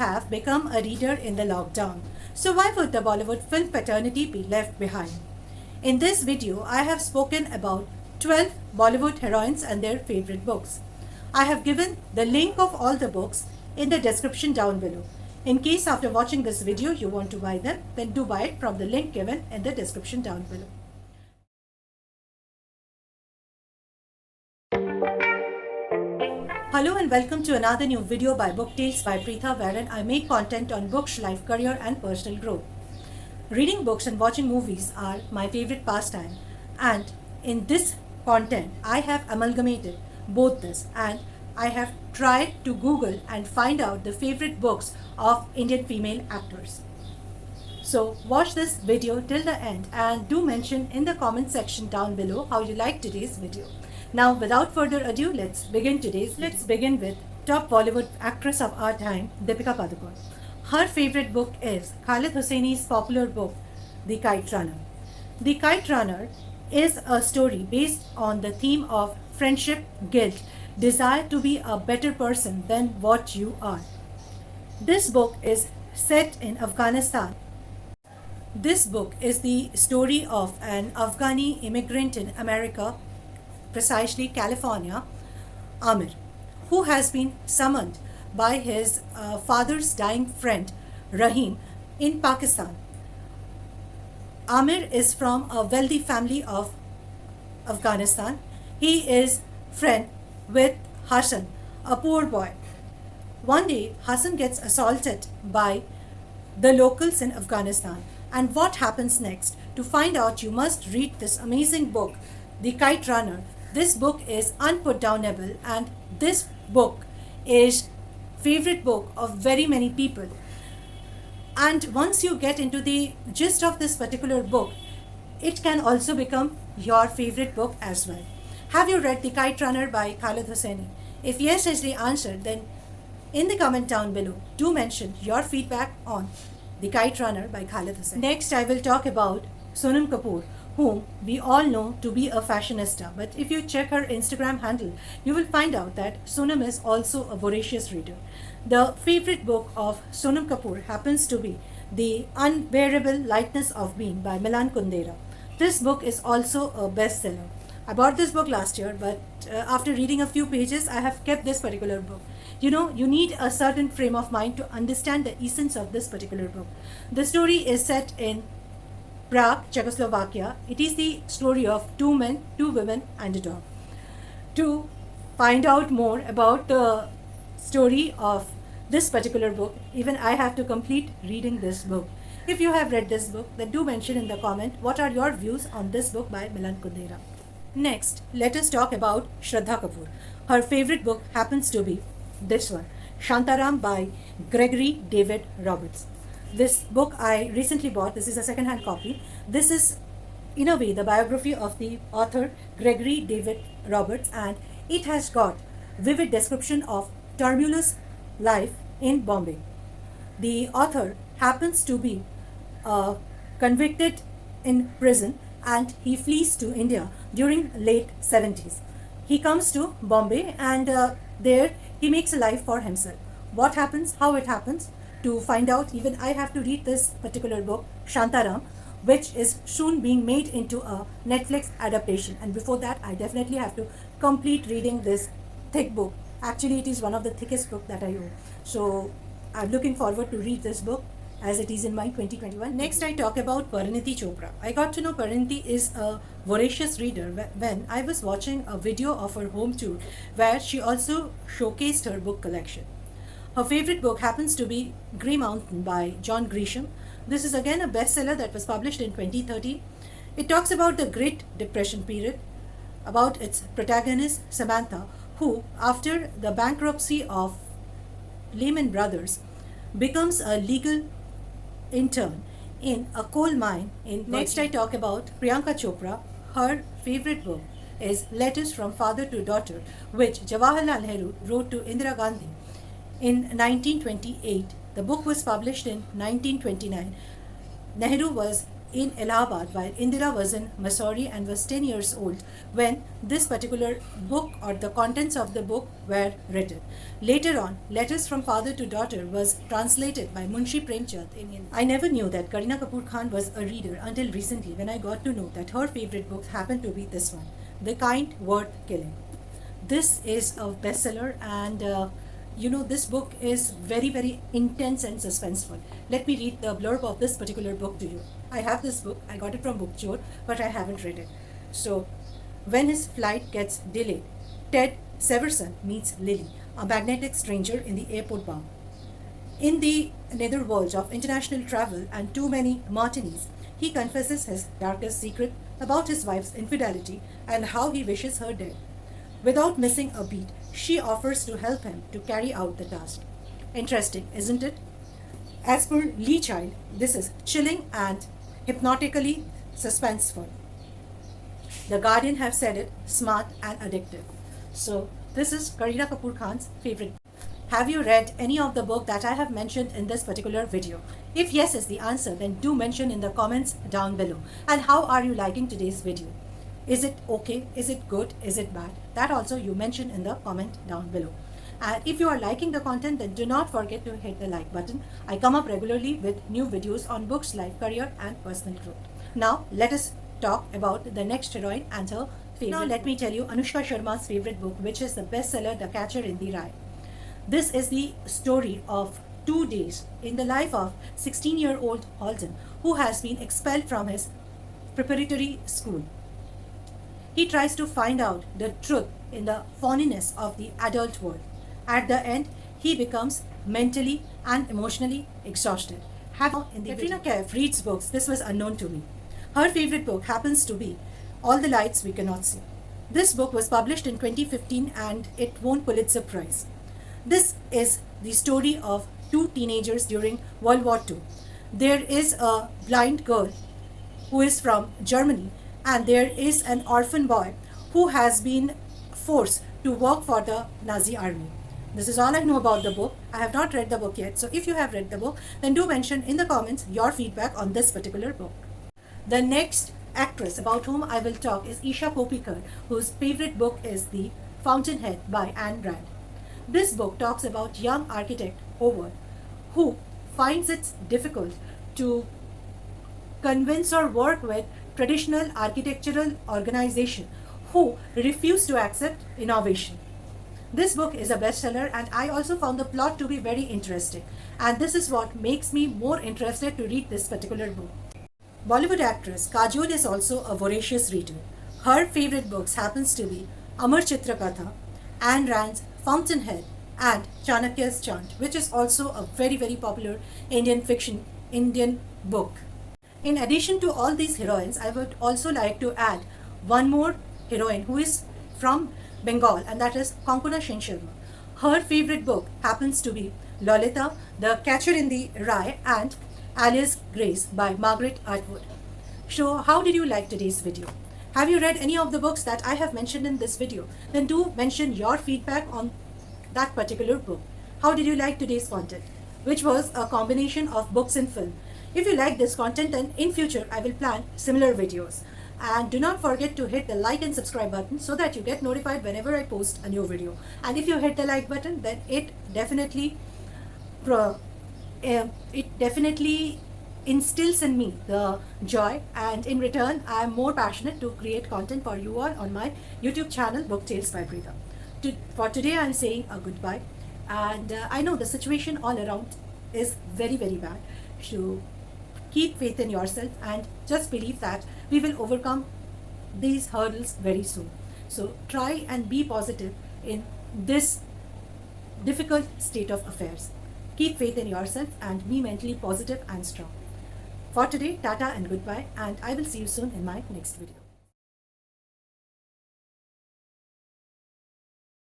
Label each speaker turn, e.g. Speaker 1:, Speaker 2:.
Speaker 1: have become a reader in the lockdown. So why would the Bollywood film fraternity be left behind? In this video, I have spoken about 12 Bollywood heroines and their favorite books. I have given the link of all the books in the description down below. In case after watching this video you want to buy them, then do buy it from the link given in the description down below. Hello and welcome to another new video by Book Tales by Preetha, wherein I make content on books, life, career and personal growth. Reading books and watching movies are my favorite pastime, and in this content I have amalgamated both this, and I have tried to Google and find out the favorite books of Indian female actors. So watch this video till the end and do mention in the comment section down below how you like today's video. Now without further ado, let's begin with top Bollywood actress of our time, Deepika Padukone. Her favorite book is Khaled Hosseini's popular book, The Kite Runner. The Kite Runner is a story based on the theme of friendship, guilt, desire to be a better person than what you are. This book is set in Afghanistan. This book is the story of an Afghani immigrant in America, precisely California, Amir, who has been summoned by his father's dying friend, Rahim, in Pakistan. Amir is from a wealthy family of Afghanistan. He is friend with Hassan, a poor boy. One day, Hassan gets assaulted by the locals in Afghanistan. And what happens next? To find out, you must read this amazing book, The Kite Runner. This book is unputdownable, and this book is favorite book of very many people. And once you get into the gist of this particular book, it can also become your favorite book as well. Have you read The Kite Runner by Khaled Hosseini? If yes is the answer, then in the comment down below, do mention your feedback on The Kite Runner by Khaled Hosseini. Next, I will talk about Sonam Kapoor, whom we all know to be a fashionista. But if you check her Instagram handle, you will find out that Sonam is also a voracious reader. The favorite book of Sonam Kapoor happens to be The Unbearable Lightness of Being by Milan Kundera. This book is also a bestseller. I bought this book last year, but after reading a few pages, I have kept this particular book. You know, you need a certain frame of mind to understand the essence of this particular book. The story is set in Prague, Czechoslovakia. It is the story of two men, two women and a dog. To find out more about the story of this particular book, even I have to complete reading this book. If you have read this book, then do mention in the comment what are your views on this book by Milan Kundera. Next, let us talk about Shraddha Kapoor. Her favorite book happens to be this one, Shantaram by Gregory David Roberts. This book I recently bought. This is a second-hand copy. This is, in a way, the biography of the author Gregory David Roberts, and it has got vivid description of tumultuous life in Bombay. The author happens to be convicted in prison, and he flees to India during late 70s. He comes to Bombay, and there he makes a life for himself. What happens, how it happens, to find out, even I have to read this particular book, Shantaram, which is soon being made into a Netflix adaptation. And before that, I definitely have to complete reading this thick book. Actually, it is one of the thickest books that I own. So I'm looking forward to read this book as it is in my 2021. Next, I talk about Parineeti Chopra. I got to know Parineeti is a voracious reader when I was watching a video of her home tour, where she also showcased her book collection. Her favorite book happens to be Grey Mountain by John Grisham. This is again a bestseller that was published in 2013. It talks about the Great Depression period, about its protagonist Samantha, who, after the bankruptcy of Lehman Brothers, becomes a legal intern in a coal mine in. Next, I talk about Priyanka Chopra. Her favorite book is Letters from Father to Daughter, which Jawaharlal Nehru wrote to Indira Gandhi in 1928. The book was published in 1929. Nehru was in Allahabad while Indira was in Missouri and was 10 years old when this particular book or the contents of the book were written. Later on, Letters from Father to Daughter was translated by Munshi Premchand in Hindi. I never knew that Kareena Kapoor Khan was a reader until recently when I got to know that her favorite book happened to be this one, The Kind Worth Killing. This is a bestseller, and this book is very, very intense and suspenseful. Let me read the blurb of this particular book to you. I have this book, I got it from Bookchor, but I haven't read it. So, when his flight gets delayed, Ted Severson meets Lily, a magnetic stranger in the airport bar. In the netherworld of international travel and too many martinis, he confesses his darkest secret about his wife's infidelity and how he wishes her dead. Without missing a beat, she offers to help him to carry out the task. Interesting, isn't it? As per Lee Child, this is chilling and hypnotically suspenseful. The Guardian have said it, smart and addictive. So, this is Kareena Kapoor Khan's favorite. Have you read any of the book that I have mentioned in this particular video? If yes is the answer, then do mention in the comments down below. And how are you liking today's video? Is it okay? Is it good? Is it bad? That also you mention in the comment down below. And if you are liking the content, then do not forget to hit the like button. I come up regularly with new videos on books, life, career and personal growth. Now let us talk about the next heroine and her favorite. Now let me tell you Anushka Sharma's favorite book, which is the bestseller The Catcher in the Rye. This is the story of 2 days in the life of 16-year-old Halden, who has been expelled from his preparatory school. He tries to find out the truth in the phoniness of the adult world. At the end, he becomes mentally and emotionally exhausted. Katrina Kaif reads books. This was unknown to me. Her favorite book happens to be All the Lights We Cannot See. This book was published in 2015 and it won Pulitzer Prize. This is the story of 2 teenagers during World War II. There is a blind girl who is from Germany, and there is an orphan boy who has been forced to work for the Nazi army. This is all I know about the book. I have not read the book yet. So if you have read the book, then do mention in the comments your feedback on this particular book. The next actress about whom I will talk is Isha Kopikar, whose favorite book is The Fountainhead by Ayn Rand. This book talks about young architect Howard, who finds it difficult to convince or work with traditional architectural organization who refuse to accept innovation. This book is a bestseller and I also found the plot to be very interesting, and this is what makes me more interested to read this particular book. Bollywood actress Kajol is also a voracious reader. Her favorite books happens to be Amar Chitra Katha, Ayn Rand's Fountainhead and Chanakya's Chant, which is also a very, very popular Indian book. In addition to all these heroines, I would also like to add one more heroine who is from Bengal, and that is Konkona Sen Sharma. Her favorite book happens to be Lolita, The Catcher in the Rye and Alice Grace by Margaret Atwood. So how did you like today's video? Have you read any of the books that I have mentioned in this video? Then do mention your feedback on that particular book. How did you like today's content, which was a combination of books and film? If you like this content, then in future I will plan similar videos. And do not forget to hit the like and subscribe button so that you get notified whenever I post a new video. And if you hit the like button, then it definitely instills in me the joy, and in return I am more passionate to create content for you all on my YouTube channel Book Tales by Preeta. For today I am saying a goodbye, and I know the situation all around is very, very bad. So keep faith in yourself and just believe that we will overcome these hurdles very soon. So try and be positive in this difficult state of affairs. Keep faith in yourself and be mentally positive and strong. For today, tata and goodbye, and I will see you soon in my next video.